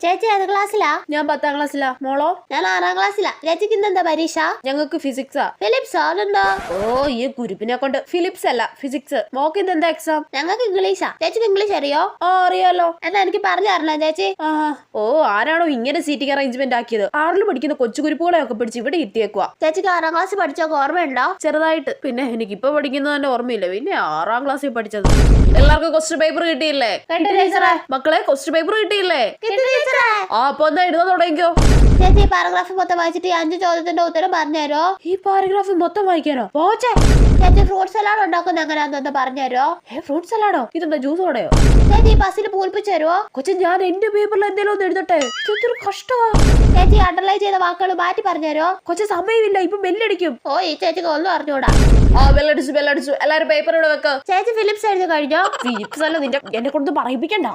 ചേച്ചി ഏത് ക്ലാസ്സിലാ? ഞാൻ 10ാം ക്ലാസ്സിലാ. മോളോ? ഞാൻ 6ാം ക്ലാസ്സിലാ. ചേച്ചിക്ക് ഇന്നെന്താ പരീക്ഷ? ഞങ്ങൾക്ക് ഫിസിക്സാ. ഫിലിപ്സ് അതുണ്ടോ? ഓ ഈ കുരുപ്പിനെ കൊണ്ട് ഫിലിപ്സ് അല്ല ഫിസിക്സ്. മോക്ക് ഇന്ന് എന്താ എക്സാം? ഞങ്ങൾക്ക് ഇംഗ്ലീഷാ. ചേച്ചിക്ക് ഇംഗ്ലീഷ് അറിയോ? ആ അറിയാലോ. എന്നാ എനിക്ക് പറഞ്ഞു തരണേ ചേച്ചി. ആ ഓ ആരാണോ ഇങ്ങനെ സീറ്റിംഗ് അറേഞ്ച്മെന്റ് ആക്കിയത്? 6ൽ പഠിക്കുന്ന കൊച്ചു കുരുപ്പുകളെ ഒക്കെ പിടിച്ച് ഇവിടെ എത്തിയേക്കുവാ. ചേച്ചിക്ക് 6ാം ക്ലാസ് പഠിച്ചൊക്കെ ഓർമ്മയുണ്ടോ? ചെറുതായിട്ട്. പിന്നെ എനിക്കിപ്പോ പഠിക്കുന്നത് തന്നെ ഓർമ്മയില്ല. പിന്നെ 6ാം ക്ലാസ്സിൽ പഠിച്ചത്. എല്ലാവർക്കും ക്വസ്റ്റ്യൻ പേപ്പർ കിട്ടിയില്ലേ? മക്കളെ ക്വസ്റ്റ്യൻ പേപ്പർ കിട്ടിയില്ലേ? ആ അപ്പൊ എന്താ എഴുതാൻ തുടങ്ങിക്കോ. ചേച്ചി ഈ പാരഗ്രാഫ് മൊത്തം വായിച്ചിട്ട് 5 ചോദ്യത്തിന്റെ ഉത്തരം പറഞ്ഞുതരോ? ഈ പാരഗ്രാഫ് മൊത്തം വായിക്കാനോ? പോച്ചേ. ചേച്ചി ഫ്രൂട്ട് സലാഡ് ഉണ്ടാക്കുന്ന എങ്ങനെയാണെന്ന് പറഞ്ഞുതരോ? ഫ്രൂട്ട് സലാഡോ? ഇതെന്താ ജ്യൂസ് ഓടയോ? ചേച്ചി ബസ്സിൽ പൂൽപ്പിച്ചു തരുമോ? കൊച്ചു ഞാൻ എന്റെ പേപ്പറിൽ എന്തെങ്കിലും ഒന്ന് എഴുതട്ടെ. ഇതൊരു കഷ്ടമാ. ചേച്ചി അണ്ടർലൈൻ ചെയ്ത വാക്കുകൾ മാറ്റി പറഞ്ഞുതരോ? കൊച്ചു സമയമില്ല, ഇപ്പൊ ബെല്ലടിക്കും. ഓ ഈ ചേച്ചിക്ക് ഒന്നും അറിഞ്ഞൂടാ. ആ ബെല്ലടിച്ചു. എല്ലാരും പേപ്പർ ഇവിടെ വെക്ക. ചേച്ചി ഫിലിപ്സ് എഴുതി കഴിഞ്ഞോ? ഫിലിപ്സ് അല്ല, നിന്റെ എന്നെ കൊണ്ട് പറയിപ്പിക്കണ്ട.